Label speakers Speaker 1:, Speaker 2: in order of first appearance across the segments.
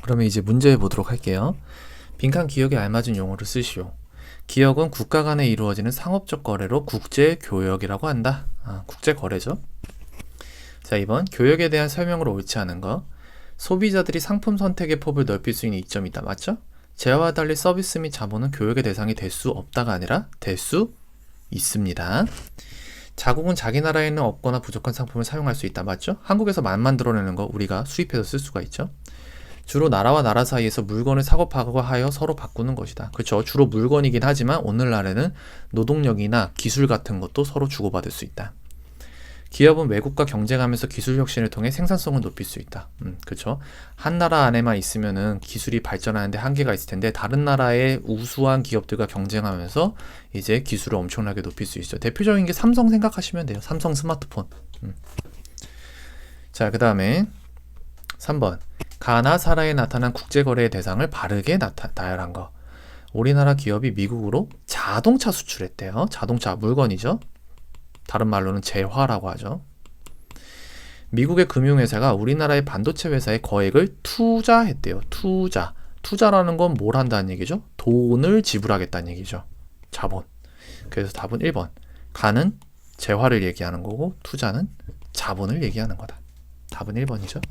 Speaker 1: 그러면 이제 문제 보도록 할게요. 빈칸 기억에 알맞은 용어를 쓰시오. 기억은 국가 간에 이루어지는 상업적 거래로 국제교역이라고 한다. 국제거래죠. 자, 2번 교역에 대한 설명으로 옳지 않은 거. 소비자들이 상품 선택의 폭을 넓힐 수 있는 이점이 있다. 맞죠? 재화와 달리 서비스 및 자본은 교역의 대상이 될 수 없다가 아니라 될 수 있습니다. 자국은 자기 나라에는 없거나 부족한 상품을 사용할 수 있다. 맞죠? 한국에서 만들어내는 거 우리가 수입해서 쓸 수가 있죠. 주로 나라와 나라 사이에서 물건을 사고파고 하여 서로 바꾸는 것이다. 그렇죠. 주로 물건이긴 하지만 오늘날에는 노동력이나 기술 같은 것도 서로 주고받을 수 있다. 기업은 외국과 경쟁하면서 기술 혁신을 통해 생산성을 높일 수 있다. 그렇죠. 한 나라 안에만 있으면은 기술이 발전하는데 한계가 있을 텐데 다른 나라의 우수한 기업들과 경쟁하면서 이제 기술을 엄청나게 높일 수 있죠. 대표적인 게 삼성 생각하시면 돼요. 삼성 스마트폰. 자, 그 다음에 3번 가나 사라에 나타난 국제거래의 대상을 바르게 나열한 거. 우리나라 기업이 미국으로 자동차 수출했대요. 자동차 물건이죠. 다른 말로는 재화라고 하죠. 미국의 금융회사가 우리나라의 반도체 회사에 거액을 투자했대요. 투자라는 건 뭘 한다는 얘기죠? 돈을 지불하겠다는 얘기죠. 자본. 그래서 답은 1번. 가는 재화를 얘기하는 거고 투자는 자본을 얘기하는 거다. 답은 1번이죠.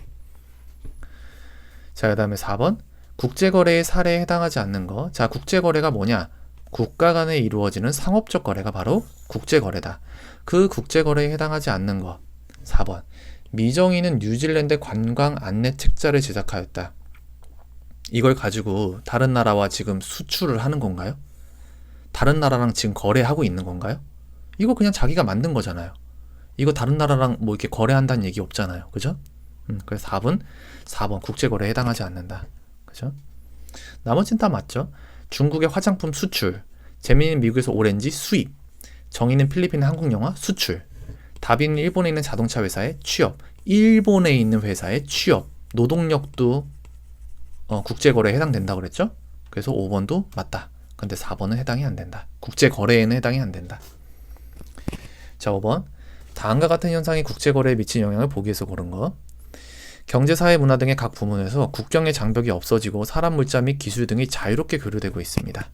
Speaker 1: 자, 그 다음에 4번. 국제거래의 사례에 해당하지 않는 거. 자, 국제거래가 뭐냐? 국가 간에 이루어지는 상업적 거래가 바로 국제거래다. 그 국제거래에 해당하지 않는 거. 4번. 미정이는 뉴질랜드 관광 안내 책자를 제작하였다. 이걸 가지고 다른 나라와 지금 수출을 하는 건가요? 다른 나라랑 지금 거래하고 있는 건가요? 이거 그냥 자기가 만든 거잖아요. 이거 다른 나라랑 뭐 이렇게 거래한다는 얘기 없잖아요. 그죠? 그래서 4번 국제거래에 해당하지 않는다. 그죠? 나머지는 다 맞죠? 중국의 화장품 수출, 재민이는 미국에서 오렌지 수입, 정의는 필리핀의 한국 영화 수출, 다비는 일본에 있는 자동차 회사에 취업, 일본에 있는 회사에 취업, 노동력도 국제거래에 해당된다고 그랬죠? 그래서 5번도 맞다. 근데 4번은 해당이 안 된다. 국제거래에는 해당이 안 된다. 자, 5번. 다음과 같은 현상이 국제거래에 미친 영향을 보기에서 고른 거. 경제, 사회, 문화 등의 각 부문에서 국경의 장벽이 없어지고 사람, 물자 및 기술 등이 자유롭게 교류되고 있습니다.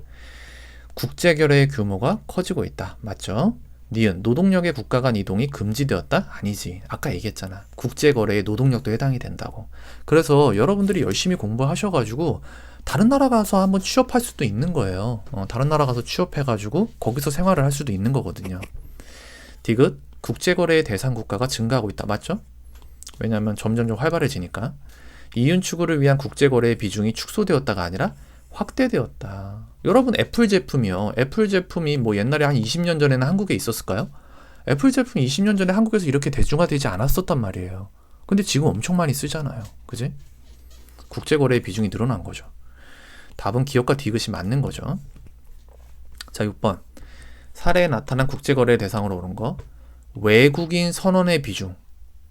Speaker 1: 국제거래의 규모가 커지고 있다. 맞죠? 니은 노동력의 국가 간 이동이 금지되었다? 아니지. 아까 얘기했잖아. 국제거래에 노동력도 해당이 된다고. 그래서 여러분들이 열심히 공부하셔가지고 다른 나라 가서 한번 취업할 수도 있는 거예요. 다른 나라 가서 취업해가지고 거기서 생활을 할 수도 있는 거거든요. 디귿 국제거래의 대상 국가가 증가하고 있다. 맞죠? 왜냐하면 점점 활발해지니까. 이윤 추구를 위한 국제거래의 비중이 축소되었다가 아니라 확대되었다. 여러분 애플 제품이요. 애플 제품이 뭐 옛날에 한 20년 전에는 한국에 있었을까요? 애플 제품이 20년 전에 한국에서 이렇게 대중화되지 않았었단 말이에요. 근데 지금 엄청 많이 쓰잖아요. 그지? 국제거래의 비중이 늘어난 거죠. 답은 기업과 디귿이 맞는 거죠. 자, 6번. 사례에 나타난 국제거래의 대상으로 오른 거. 외국인 선원의 비중.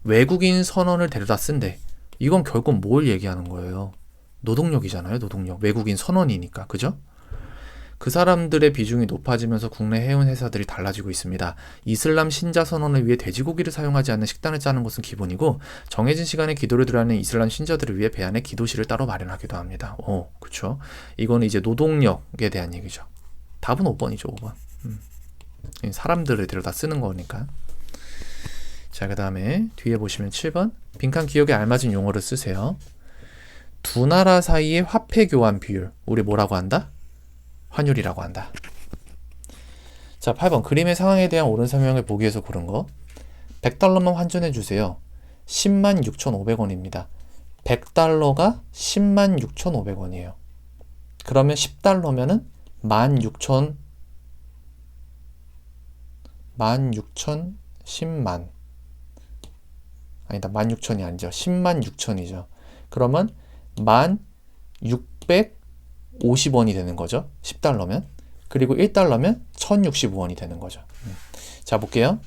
Speaker 1: 외국인 선원을 데려다 쓴대. 이건 결국 뭘 얘기하는 거예요? 노동력이잖아요. 노동력. 외국인 선원이니까. 그죠? 그 사람들의 비중이 높아지면서 국내 해운 회사들이 달라지고 있습니다. 이슬람 신자 선원을 위해 돼지고기를 사용하지 않는 식단을 짜는 것은 기본이고 정해진 시간에 기도를 드려 하는 이슬람 신자들을 위해 배안에 기도실을 따로 마련하기도 합니다. 그쵸? 이거는 이제 노동력에 대한 얘기죠. 답은 5번이죠. 5번. 사람들을 데려다 쓰는 거니까. 자, 그 다음에 뒤에 보시면 7번. 빈칸 기억에 알맞은 용어를 쓰세요. 두 나라 사이의 화폐 교환 비율. 우리 뭐라고 한다? 환율이라고 한다. 자, 8번. 그림의 상황에 대한 옳은 설명을 보기 위해서 고른 거. 100달러만 환전해 주세요. 106,500원입니다. 100달러가 106,500원이에요. 그러면 10달러면은 10만. 아니다. 16,000이 아니죠. 10만 6천이죠. 그러면 1650원이 되는 거죠. 10달러면. 그리고 1달러면 1065원이 되는 거죠. 자, 볼게요.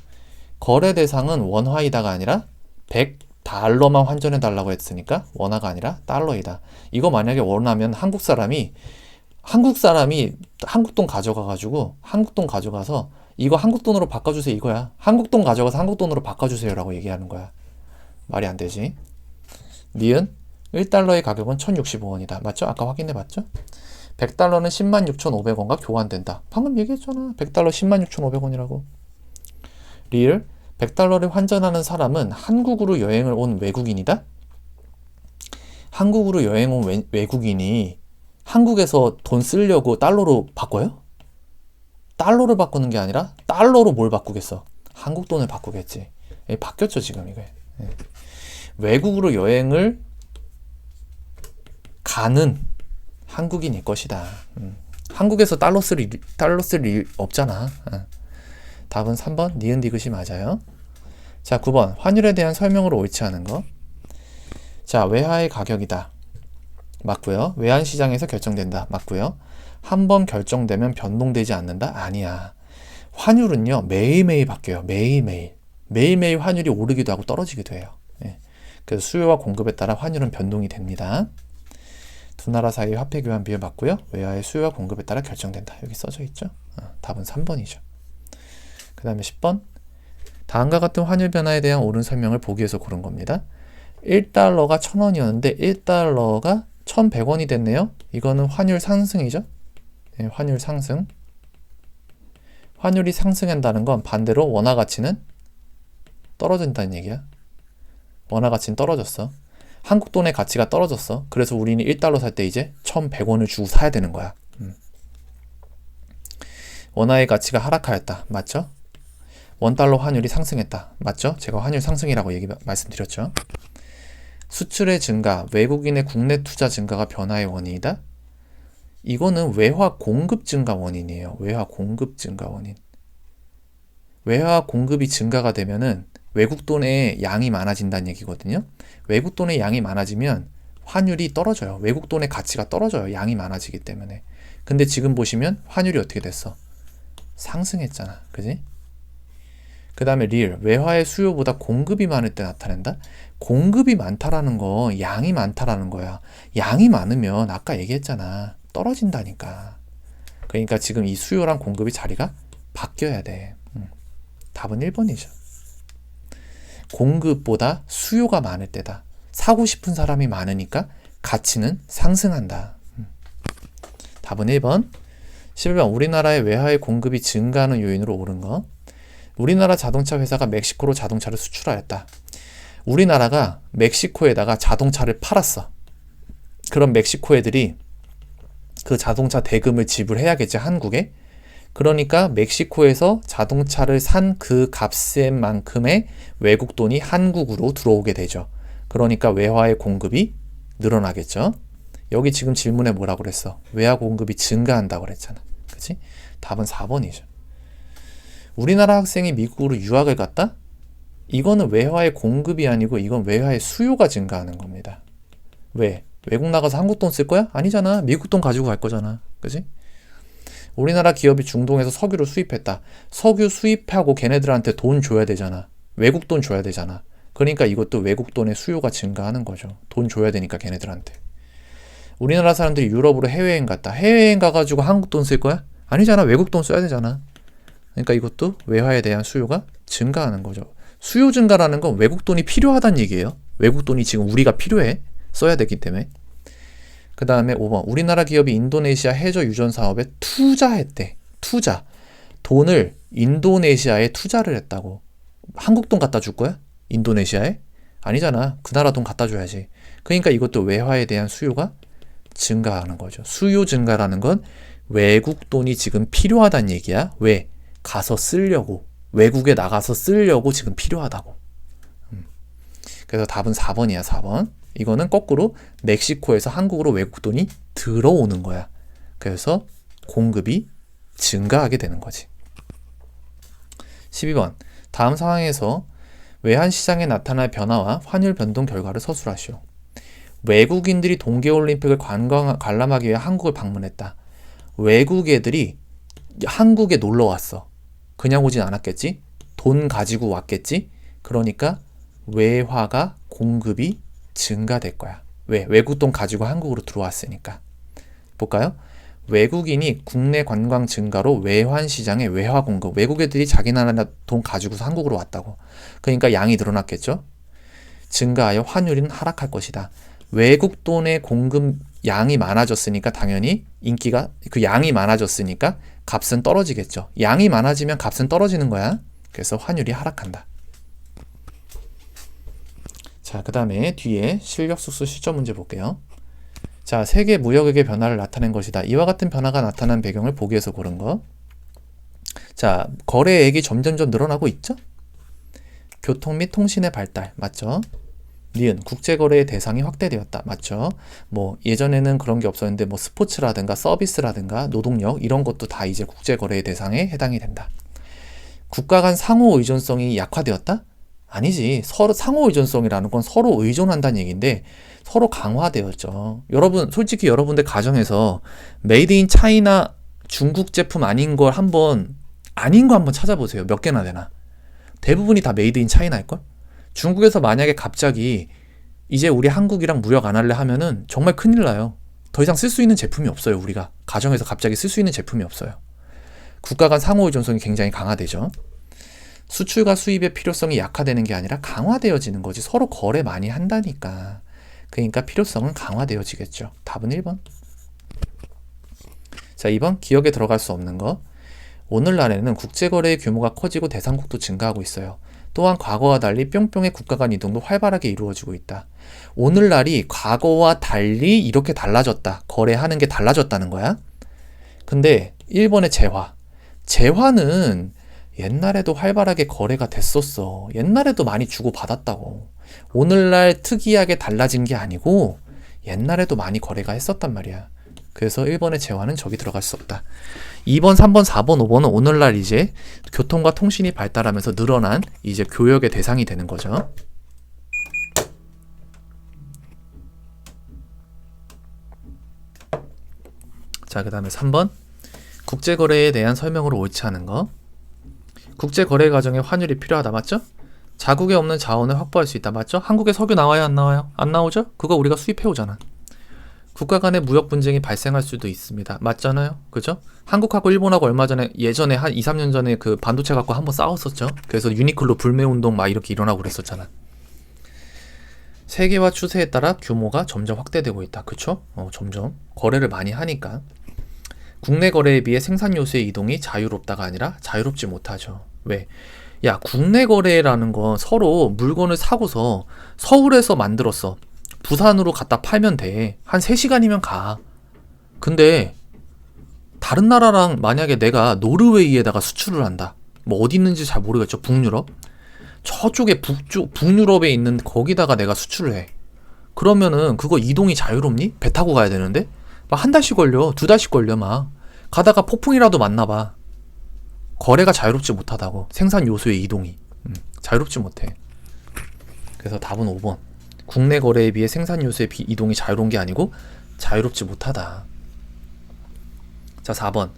Speaker 1: 거래 대상은 원화이다가 아니라 100달러만 환전해 달라고 했으니까 원화가 아니라 달러이다. 이거 만약에 원하면 한국 사람이 한국 돈 가져가가지고 한국 돈 가져가서 이거 한국 돈으로 바꿔주세요 이거야. 한국 돈 가져가서 한국 돈으로 바꿔주세요라고 얘기하는 거야. 말이 안 되지. 니은 1달러의 가격은 1065원이다. 맞죠? 아까 확인해 봤죠? 100달러는 106,500원과 교환된다. 방금 얘기했잖아. 100달러 106,500원이라고. 리을 100달러를 환전하는 사람은 한국으로 여행을 온 외국인이다? 한국으로 여행 온 외국인이 한국에서 돈 쓰려고 달러로 바꿔요? 달러를 바꾸는 게 아니라 달러로 뭘 바꾸겠어? 한국 돈을 바꾸겠지. 바뀌었죠 지금 이게. 외국으로 여행을 가는 한국인일 것이다. 한국에서 달러 쓸 일 없잖아. 답은 3번 니은 디귿이 맞아요. 자 9번 환율에 대한 설명으로 옳지 않은 거. 자 외화의 가격이다. 맞고요. 외환시장에서 결정된다. 맞고요. 한번 결정되면 변동되지 않는다? 아니야. 환율은요 매일매일 바뀌어요. 매일매일 환율이 오르기도 하고 떨어지기도 해요. 그래서 수요와 공급에 따라 환율은 변동이 됩니다. 두 나라 사이의 화폐 교환 비율 맞고요. 외화의 수요와 공급에 따라 결정된다. 여기 써져 있죠. 답은 3번이죠. 그 다음에 10번 다음과 같은 환율 변화에 대한 옳은 설명을 보기에서 고른 겁니다. 1달러가 1000원이었는데 1달러가 1100원이 됐네요. 이거는 환율 상승이죠. 환율 상승. 환율이 상승한다는 건 반대로 원화 가치는 떨어진다는 얘기야. 원화 가치는 떨어졌어. 한국 돈의 가치가 떨어졌어. 그래서 우리는 1달러 살 때 이제 1100원을 주고 사야 되는 거야. 원화의 가치가 하락하였다. 맞죠? 원달러 환율이 상승했다. 맞죠? 제가 환율 상승이라고 말씀드렸죠. 수출의 증가, 외국인의 국내 투자 증가가 변화의 원인이다. 이거는 외화 공급 증가 원인이에요. 외화 공급 증가 원인. 외화 공급이 증가가 되면은 외국 돈의 양이 많아진다는 얘기거든요. 외국 돈의 양이 많아지면 환율이 떨어져요. 외국 돈의 가치가 떨어져요. 양이 많아지기 때문에. 근데 지금 보시면 환율이 어떻게 됐어? 상승했잖아. 그지? 그 다음에 리을. 외화의 수요보다 공급이 많을 때 나타낸다? 공급이 많다라는 거 양이 많다라는 거야. 양이 많으면 아까 얘기했잖아. 떨어진다니까. 그러니까 지금 이 수요랑 공급이 자리가 바뀌어야 돼. 답은 1번이죠. 공급보다 수요가 많을 때다. 사고 싶은 사람이 많으니까 가치는 상승한다. 답은 1번. 11번 우리나라의 외화의 공급이 증가하는 요인으로 옳은 거. 우리나라 자동차 회사가 멕시코로 자동차를 수출하였다. 우리나라가 멕시코에다가 자동차를 팔았어. 그럼 멕시코 애들이 그 자동차 대금을 지불해야겠지, 한국에. 그러니까 멕시코에서 자동차를 산 그 값만큼의 외국 돈이 한국으로 들어오게 되죠. 그러니까 외화의 공급이 늘어나겠죠. 여기 지금 질문에 뭐라고 그랬어? 외화 공급이 증가한다고 그랬잖아. 그치? 답은 4번이죠. 우리나라 학생이 미국으로 유학을 갔다? 이거는 외화의 공급이 아니고 이건 외화의 수요가 증가하는 겁니다. 왜? 외국 나가서 한국 돈 쓸 거야? 아니잖아. 미국 돈 가지고 갈 거잖아. 그치? 우리나라 기업이 중동에서 석유를 수입했다. 석유 수입하고 걔네들한테 돈 줘야 되잖아. 외국 돈 줘야 되잖아. 그러니까 이것도 외국 돈의 수요가 증가하는 거죠. 돈 줘야 되니까 걔네들한테. 우리나라 사람들이 유럽으로 해외여행 갔다. 해외여행 가가지고 한국 돈 쓸 거야? 아니잖아. 외국 돈 써야 되잖아. 그러니까 이것도 외화에 대한 수요가 증가하는 거죠. 수요 증가라는 건 외국 돈이 필요하다는 얘기예요. 외국 돈이 지금 우리가 필요해. 써야 되기 때문에. 그 다음에 5번. 우리나라 기업이 인도네시아 해저 유전 사업에 투자했대. 투자. 돈을 인도네시아에 투자를 했다고. 한국 돈 갖다 줄 거야? 인도네시아에? 아니잖아. 그 나라 돈 갖다 줘야지. 그러니까 이것도 외화에 대한 수요가 증가하는 거죠. 수요 증가라는 건 외국 돈이 지금 필요하다는 얘기야. 왜? 가서 쓰려고. 외국에 나가서 쓰려고 지금 필요하다고. 그래서 답은 4번이야. 4번. 이거는 거꾸로 멕시코에서 한국으로 외국 돈이 들어오는 거야. 그래서 공급이 증가하게 되는 거지. 12번. 다음 상황에서 외환시장에 나타날 변화와 환율 변동 결과를 서술하시오. 외국인들이 동계올림픽을 관람하기 위해 한국을 방문했다. 외국 애들이 한국에 놀러 왔어. 그냥 오진 않았겠지? 돈 가지고 왔겠지? 그러니까 외화가 공급이 증가될 거야. 왜? 외국 돈 가지고 한국으로 들어왔으니까. 볼까요? 외국인이 국내 관광 증가로 외환시장에 외화 공급, 외국 애들이 자기 나라 돈 가지고서 한국으로 왔다고. 그러니까 양이 늘어났겠죠? 증가하여 환율은 하락할 것이다. 외국 돈의 공급 양이 많아졌으니까 당연히 인기가, 그 양이 많아졌으니까 값은 떨어지겠죠. 양이 많아지면 값은 떨어지는 거야. 그래서 환율이 하락한다. 자, 그 다음에 뒤에 실력 숙수 실전 문제 볼게요. 자, 세계 무역액의 변화를 나타낸 것이다. 이와 같은 변화가 나타난 배경을 보기에서 고른 거. 자, 거래액이 점점점 늘어나고 있죠? 교통 및 통신의 발달, 맞죠? 니은, 국제거래의 대상이 확대되었다. 맞죠? 뭐 예전에는 그런 게 없었는데 뭐 스포츠라든가 서비스라든가 노동력 이런 것도 다 이제 국제거래의 대상에 해당이 된다. 국가 간 상호 의존성이 약화되었다? 아니지. 서로 상호 의존성이라는 건 서로 의존한다는 얘기인데 서로 강화되었죠. 여러분, 솔직히 여러분들 가정에서 메이드 인 차이나 중국 제품 아닌 거 한번 찾아보세요. 몇 개나 되나? 대부분이 다 메이드 인 차이나일걸? 중국에서 만약에 갑자기 이제 우리 한국이랑 무역 안 할래 하면은 정말 큰일 나요. 더 이상 쓸 수 있는 제품이 없어요. 우리가 가정에서 갑자기 쓸 수 있는 제품이 없어요. 국가 간 상호 의존성이 굉장히 강화되죠. 수출과 수입의 필요성이 약화되는 게 아니라 강화되어지는 거지. 서로 거래 많이 한다니까. 그러니까 필요성은 강화되어지겠죠. 답은 1번. 자, 2번 기억에 들어갈 수 없는 거. 오늘날에는 국제거래의 규모가 커지고 대상국도 증가하고 있어요. 또한 과거와 달리 뿅뿅의 국가 간 이동도 활발하게 이루어지고 있다. 오늘날이 과거와 달리 이렇게 달라졌다. 거래하는 게 달라졌다는 거야. 근데 1번의 재화. 재화는 옛날에도 활발하게 거래가 됐었어. 옛날에도 많이 주고받았다고. 오늘날 특이하게 달라진 게 아니고 옛날에도 많이 거래가 했었단 말이야. 그래서 1번의 재화는 저기 들어갈 수 없다. 2번, 3번, 4번, 5번은 오늘날 이제 교통과 통신이 발달하면서 늘어난 이제 교역의 대상이 되는 거죠. 자, 그 다음에 3번. 국제거래에 대한 설명으로 옳지 않은 거. 국제거래 과정에 환율이 필요하다. 맞죠? 자국에 없는 자원을 확보할 수 있다. 맞죠? 한국에 석유 나와요? 안 나와요? 안 나오죠? 그거 우리가 수입해오잖아. 국가 간의 무역 분쟁이 발생할 수도 있습니다. 맞잖아요? 그죠? 한국하고 일본하고 얼마 전에 예전에 한 2, 3년 전에 그 반도체 갖고 한번 싸웠었죠. 그래서 유니클로 불매운동 막 이렇게 일어나고 그랬었잖아. 세계화 추세에 따라 규모가 점점 확대되고 있다. 그쵸? 점점 거래를 많이 하니까. 국내 거래에 비해 생산 요소의 이동이 자유롭다가 아니라 자유롭지 못하죠. 왜? 야, 국내 거래라는 건 서로 물건을 사고서 서울에서 만들었어. 부산으로 갖다 팔면 돼. 한 3시간이면 가. 근데 다른 나라랑 만약에 내가 노르웨이에다가 수출을 한다. 뭐 어디 있는지 잘 모르겠죠. 북유럽. 저쪽에 북유럽에 있는 거기다가 내가 수출을 해. 그러면은 그거 이동이 자유롭니? 배 타고 가야 되는데? 막 한 달씩 걸려. 2달씩 걸려 막. 가다가 폭풍이라도 만나봐. 거래가 자유롭지 못하다고. 생산 요소의 이동이. 자유롭지 못해. 그래서 답은 5번. 국내 거래에 비해 생산 요소의 이동이 자유로운 게 아니고 자유롭지 못하다. 자, 4번.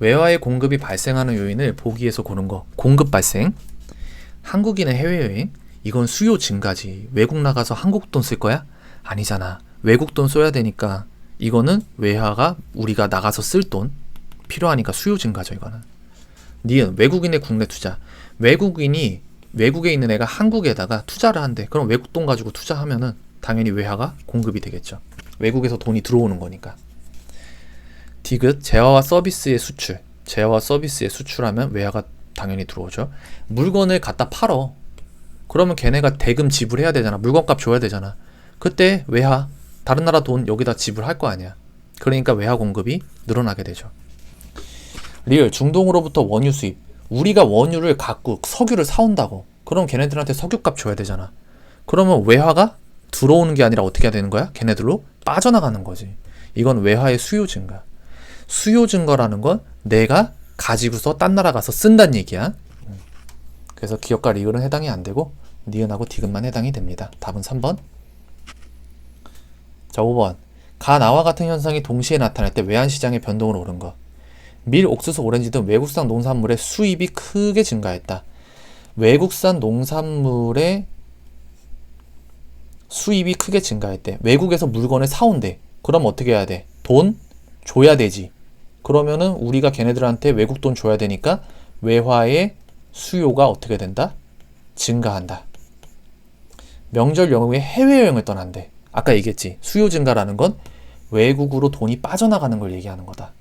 Speaker 1: 외화의 공급이 발생하는 요인을 보기에서 고른 거. 공급 발생. 한국인의 해외여행. 이건 수요 증가지. 외국 나가서 한국 돈 쓸 거야? 아니잖아. 외국 돈 써야 되니까 이거는 외화가 우리가 나가서 쓸 돈 필요하니까 수요 증가죠. 이거는. 니은 외국인의 국내 투자. 외국에 있는 애가 한국에다가 투자를 한대. 그럼 외국 돈 가지고 투자하면은 당연히 외화가 공급이 되겠죠. 외국에서 돈이 들어오는 거니까. 디귿 재화와 서비스의 수출. 재화와 서비스의 수출하면 외화가 당연히 들어오죠. 물건을 갖다 팔어. 그러면 걔네가 대금 지불해야 되잖아. 물건값 줘야 되잖아. 그때 외화, 다른 나라 돈 여기다 지불할 거 아니야. 그러니까 외화 공급이 늘어나게 되죠. 리을 중동으로부터 원유 수입. 우리가 원유를 갖고 석유를 사온다고. 그럼 걔네들한테 석유값 줘야 되잖아. 그러면 외화가 들어오는 게 아니라 어떻게 해야 되는 거야? 걔네들로 빠져나가는 거지. 이건 외화의 수요 증가. 수요 증가라는 건 내가 가지고서 딴 나라 가서 쓴다는 얘기야. 그래서 기업과 리을은 해당이 안 되고 니은하고 디귿만 해당이 됩니다. 답은 3번. 자, 5번. 가나와 같은 현상이 동시에 나타날 때 외환시장의 변동을 오른 거. 밀, 옥수수, 오렌지 등 외국산 농산물의 수입이 크게 증가했다. 외국산 농산물의 수입이 크게 증가했대. 외국에서 물건을 사온대. 그럼 어떻게 해야 돼? 돈 줘야 되지. 그러면은 우리가 걔네들한테 외국 돈 줘야 되니까 외화의 수요가 어떻게 된다? 증가한다. 명절 연휴에 해외여행을 떠난대. 아까 얘기했지. 수요 증가라는 건 외국으로 돈이 빠져나가는 걸 얘기하는 거다.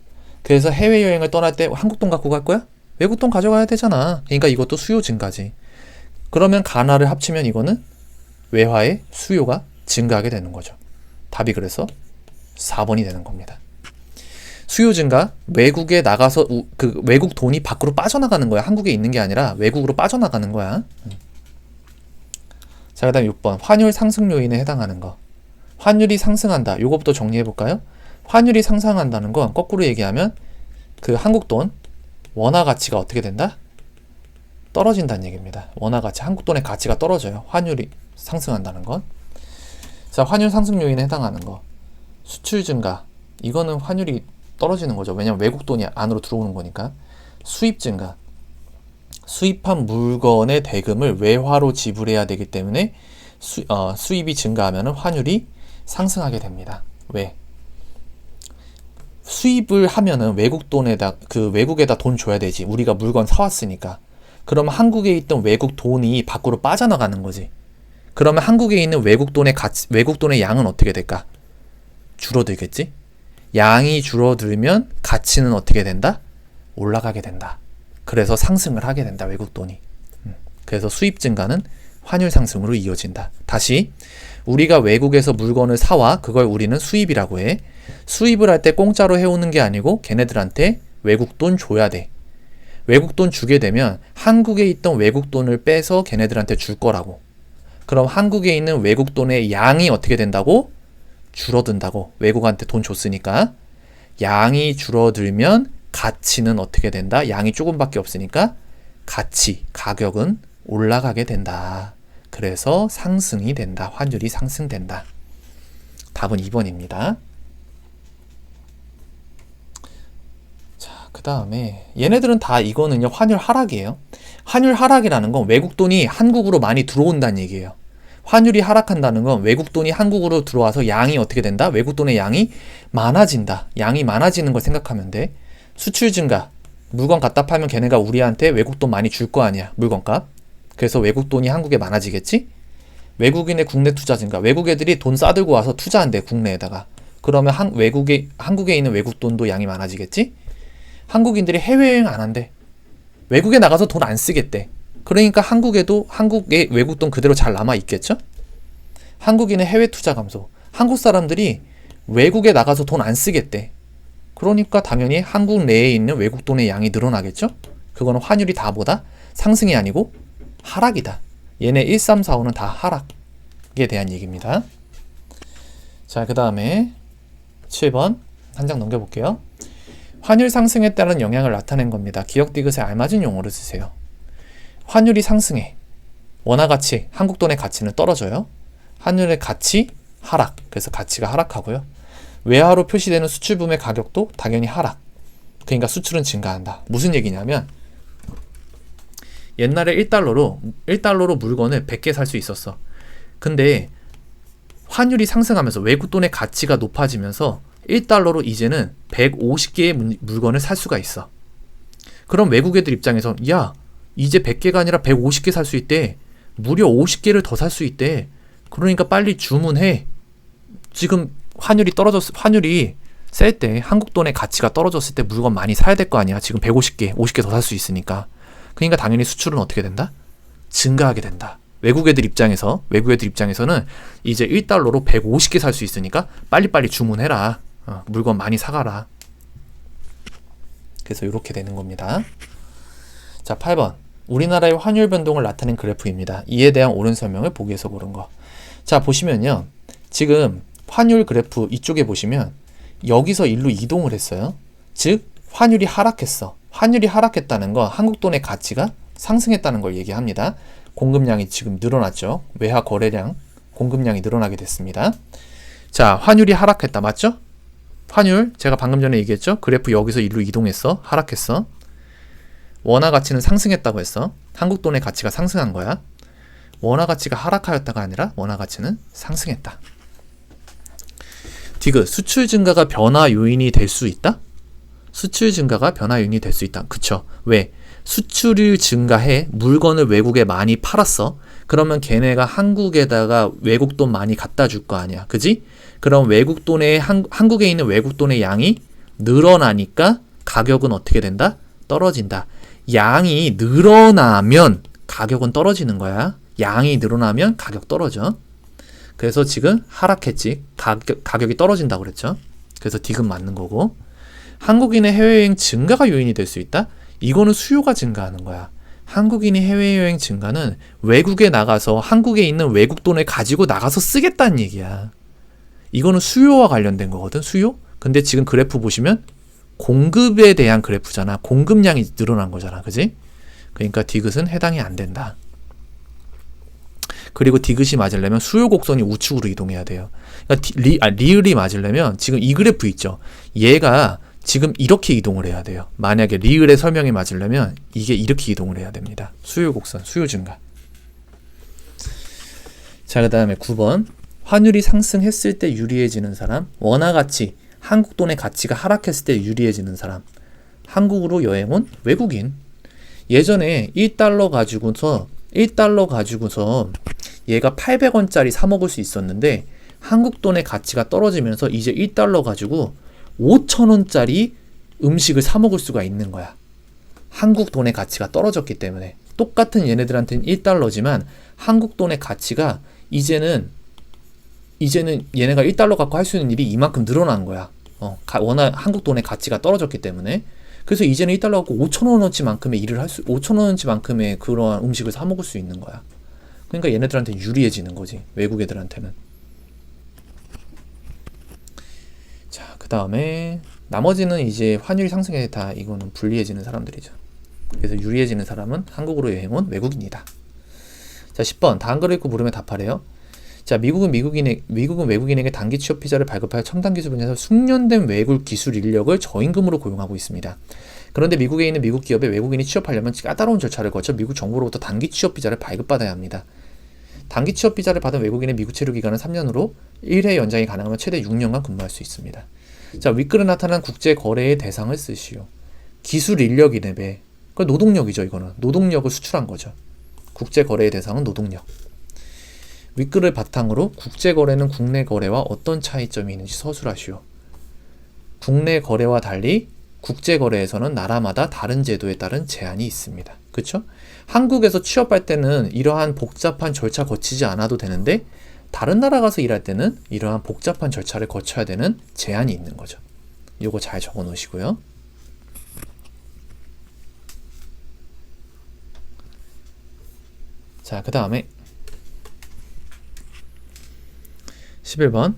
Speaker 1: 그래서 해외여행을 떠날 때 한국 돈 갖고 갈 거야? 외국 돈 가져가야 되잖아. 그러니까 이것도 수요 증가지. 그러면 가나를 합치면 이거는 외화의 수요가 증가하게 되는 거죠. 답이 그래서 4번이 되는 겁니다. 수요 증가, 외국에 나가서 그 외국 돈이 밖으로 빠져나가는 거야. 한국에 있는 게 아니라 외국으로 빠져나가는 거야. 자, 그 다음 6번. 환율 상승 요인에 해당하는 거. 환율이 상승한다. 요것부터 정리해 볼까요? 환율이 상승한다는 건 거꾸로 얘기하면 그 한국 돈 원화 가치가 어떻게 된다? 떨어진다는 얘기입니다. 원화 가치, 한국 돈의 가치가 떨어져요. 환율이 상승한다는 건. 자, 환율 상승 요인에 해당하는 거. 수출 증가. 이거는 환율이 떨어지는 거죠. 왜냐면 외국 돈이 안으로 들어오는 거니까. 수입 증가. 수입한 물건의 대금을 외화로 지불해야 되기 때문에 수입이 증가하면 환율이 상승하게 됩니다. 왜? 수입을 하면은 외국에다 돈 줘야 되지. 우리가 물건 사왔으니까. 그러면 한국에 있던 외국 돈이 밖으로 빠져나가는 거지. 그러면 한국에 있는 외국 돈의 양은 어떻게 될까? 줄어들겠지? 양이 줄어들면 가치는 어떻게 된다? 올라가게 된다. 그래서 상승을 하게 된다, 외국 돈이. 그래서 수입 증가는 환율 상승으로 이어진다. 다시, 우리가 외국에서 물건을 사와 그걸 우리는 수입이라고 해. 수입을 할 때 공짜로 해오는 게 아니고 걔네들한테 외국 돈 줘야 돼. 외국 돈 주게 되면 한국에 있던 외국 돈을 빼서 걔네들한테 줄 거라고. 그럼 한국에 있는 외국 돈의 양이 어떻게 된다고? 줄어든다고. 외국한테 돈 줬으니까. 양이 줄어들면 가치는 어떻게 된다? 양이 조금밖에 없으니까 가격은 올라가게 된다. 그래서 상승이 된다. 환율이 상승된다. 답은 2번입니다. 자, 그 다음에 얘네들은 다 이거는요, 환율 하락이에요. 환율 하락이라는 건 외국 돈이 한국으로 많이 들어온다는 얘기예요. 환율이 하락한다는 건 외국 돈이 한국으로 들어와서 양이 어떻게 된다? 외국 돈의 양이 많아진다. 양이 많아지는 걸 생각하면 돼. 수출 증가. 물건 갖다 팔면 걔네가 우리한테 외국 돈 많이 줄 거 아니야. 물건값. 그래서 외국 돈이 한국에 많아지겠지? 외국인의 국내 투자 증가. 외국 애들이 돈 싸들고 와서 투자한대, 국내에다가. 그러면 한국에 있는 외국 돈도 양이 많아지겠지? 한국인들이 해외여행 안 한대. 외국에 나가서 돈 안 쓰겠대. 그러니까 한국의 외국 돈 그대로 잘 남아 있겠죠? 한국인의 해외 투자 감소. 한국 사람들이 외국에 나가서 돈 안 쓰겠대. 그러니까 당연히 한국 내에 있는 외국 돈의 양이 늘어나겠죠? 그거는 환율이 다 뭐다? 상승이 아니고 하락이다. 얘네 1, 3, 4, 5는 다 하락에 대한 얘기입니다. 자, 그 다음에 7번 한 장 넘겨볼게요. 환율 상승에 따른 영향을 나타낸 겁니다. 기억 디귿에 알맞은 용어를 쓰세요. 환율이 상승해. 원화 가치, 한국 돈의 가치는 떨어져요. 환율의 가치 하락. 그래서 가치가 하락하고요. 외화로 표시되는 수출품의 가격도 당연히 하락. 그러니까 수출은 증가한다. 무슨 얘기냐면 옛날에 1달러로 물건을 100개 살 수 있었어. 근데 환율이 상승하면서 외국 돈의 가치가 높아지면서 1달러로 이제는 150개의 물건을 살 수가 있어. 그럼 외국 애들 입장에서 야, 이제 100개가 아니라 150개 살 수 있대. 무려 50개를 더 살 수 있대. 그러니까 빨리 주문해. 지금 환율이 셀 때, 한국 돈의 가치가 떨어졌을 때 물건 많이 사야 될 거 아니야. 지금 50개 더 살 수 있으니까. 그러니까 당연히 수출은 어떻게 된다? 증가하게 된다. 외국 애들 입장에서는 이제 1달러로 150개 살 수 있으니까 빨리빨리 주문해라. 물건 많이 사가라. 그래서 이렇게 되는 겁니다. 자, 8번. 우리나라의 환율 변동을 나타낸 그래프입니다. 이에 대한 옳은 설명을 보기에서 고른 거. 자, 보시면요. 지금 환율 그래프 이쪽에 보시면 여기서 일로 이동을 했어요. 즉, 환율이 하락했어. 환율이 하락했다는 건 한국 돈의 가치가 상승했다는 걸 얘기합니다. 공급량이 지금 늘어났죠. 외화 거래량, 공급량이 늘어나게 됐습니다. 자, 환율이 하락했다. 맞죠? 환율, 제가 방금 전에 얘기했죠? 그래프 여기서 일로 이동했어. 하락했어. 원화 가치는 상승했다고 했어. 한국 돈의 가치가 상승한 거야. 원화 가치가 하락하였다가 아니라 원화 가치는 상승했다. 디귿, 수출 증가가 변화 요인이 될 수 있다? 수출 증가가 변화 요인이 될 수 있다. 그쵸? 왜? 수출이 증가해. 물건을 외국에 많이 팔았어. 그러면 걔네가 한국에다가 외국 돈 많이 갖다 줄 거 아니야. 그지? 그럼 외국 돈의 한국에 있는 외국 돈의 양이 늘어나니까 가격은 어떻게 된다? 떨어진다. 양이 늘어나면 가격은 떨어지는 거야. 양이 늘어나면 가격 떨어져. 그래서 지금 하락했지. 가격이 떨어진다고 그랬죠. 그래서 D금 맞는 거고. 한국인의 해외여행 증가가 요인이 될 수 있다? 이거는 수요가 증가하는 거야. 한국인이 해외여행 증가는 외국에 나가서 한국에 있는 외국 돈을 가지고 나가서 쓰겠다는 얘기야. 이거는 수요와 관련된 거거든. 수요? 근데 지금 그래프 보시면 공급에 대한 그래프잖아. 공급량이 늘어난 거잖아. 그지? 그러니까 D귿은 해당이 안 된다. 그리고 D귿이 맞으려면 수요 곡선이 우측으로 이동해야 돼요. 그러니까 리을이 맞으려면 지금 이 그래프 있죠. 얘가 지금 이렇게 이동을 해야 돼요. 만약에 리을의 설명이 맞으려면 이게 이렇게 이동을 해야 됩니다. 수요 곡선, 수요 증가. 자, 그 다음에 9번. 환율이 상승했을 때 유리해지는 사람. 원화 가치, 한국 돈의 가치가 하락했을 때 유리해지는 사람. 한국으로 여행 온 외국인. 예전에 1달러 가지고서 얘가 800원짜리 사 먹을 수 있었는데 한국 돈의 가치가 떨어지면서 이제 1달러 가지고 5,000원짜리 음식을 사 먹을 수가 있는 거야. 한국 돈의 가치가 떨어졌기 때문에. 똑같은 얘네들한테는 1달러지만 한국 돈의 가치가 이제는 얘네가 1달러 갖고 할 수 있는 일이 이만큼 늘어난 거야. 워낙 한국 돈의 가치가 떨어졌기 때문에. 그래서 이제는 1달러 갖고 5,000원어치만큼의 일을 5,000원어치만큼의 그러한 음식을 사 먹을 수 있는 거야. 그러니까 얘네들한테 유리해지는 거지. 외국 애들한테는. 자, 그 다음에 나머지는 이제 환율 상승에 다 이거는 불리해지는 사람들이죠. 그래서 유리해지는 사람은 한국으로 여행 온 외국인이다. 자, 10번. 다음 글을 읽고 물으면 답하래요. 자, 미국은 외국인에게 단기 취업 비자를 발급하여 첨단 기술 분야에서 숙련된 외국 기술 인력을 저임금으로 고용하고 있습니다. 그런데 미국에 있는 미국 기업에 외국인이 취업하려면 까다로운 절차를 거쳐 미국 정부로부터 단기 취업 비자를 발급받아야 합니다. 단기 취업 비자를 받은 외국인의 미국 체류 기간은 3년으로 1회 연장이 가능하면 최대 6년간 근무할 수 있습니다. 자, 윗글에 나타난 국제 거래의 대상을 쓰시오. 기술 인력이네. 그 노동력이죠. 이거는 노동력을 수출한 거죠. 국제 거래의 대상은 노동력. 윗글을 바탕으로 국제 거래는 국내 거래와 어떤 차이점이 있는지 서술하시오. 국내 거래와 달리 국제 거래에서는 나라마다 다른 제도에 따른 제한이 있습니다. 그렇죠? 한국에서 취업할 때는 이러한 복잡한 절차 거치지 않아도 되는데 다른 나라 가서 일할 때는 이러한 복잡한 절차를 거쳐야 되는 제한이 있는 거죠. 이거 잘 적어 놓으시고요. 자, 그 다음에 11번.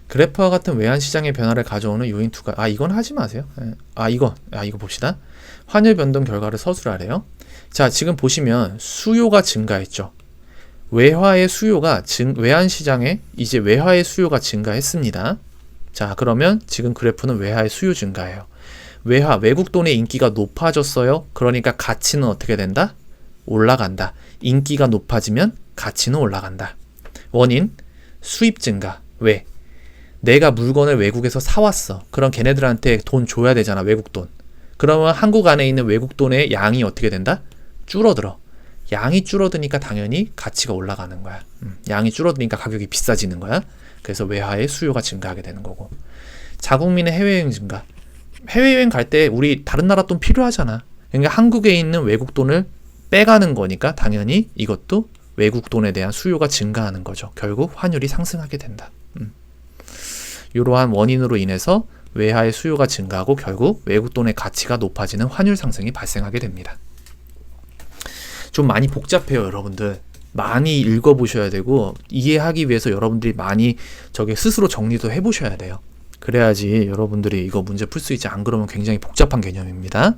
Speaker 1: 그래프와 같은 외환시장의 변화를 가져오는 요인 두 가지. 이건 하지 마세요. 이거 봅시다. 환율 변동 결과를 서술하래요. 자, 지금 보시면 수요가 증가했죠. 외환시장에 이제 외화의 수요가 증가했습니다. 자, 그러면 지금 그래프는 외화의 수요 증가예요. 외국 돈의 인기가 높아졌어요. 그러니까 가치는 어떻게 된다? 올라간다. 인기가 높아지면 가치는 올라간다. 원인, 수입 증가. 왜? 내가 물건을 외국에서 사왔어. 그럼 걔네들한테 돈 줘야 되잖아. 외국 돈. 그러면 한국 안에 있는 외국 돈의 양이 어떻게 된다? 줄어들어. 양이 줄어드니까 당연히 가치가 올라가는 거야. 양이 줄어드니까 가격이 비싸지는 거야. 그래서 외화의 수요가 증가하게 되는 거고. 자국민의 해외여행 증가. 해외여행 갈 때 우리 다른 나라 돈 필요하잖아. 그러니까 한국에 있는 외국 돈을 빼가는 거니까 당연히 이것도 외국 돈에 대한 수요가 증가하는 거죠. 결국 환율이 상승하게 된다. 이러한 원인으로 인해서 외화의 수요가 증가하고 결국 외국 돈의 가치가 높아지는 환율 상승이 발생하게 됩니다. 좀 많이 복잡해요, 여러분들. 많이 읽어보셔야 되고 이해하기 위해서 여러분들이 많이 스스로 정리도 해보셔야 돼요. 그래야지 여러분들이 이거 문제 풀 수 있지. 안 그러면 굉장히 복잡한 개념입니다.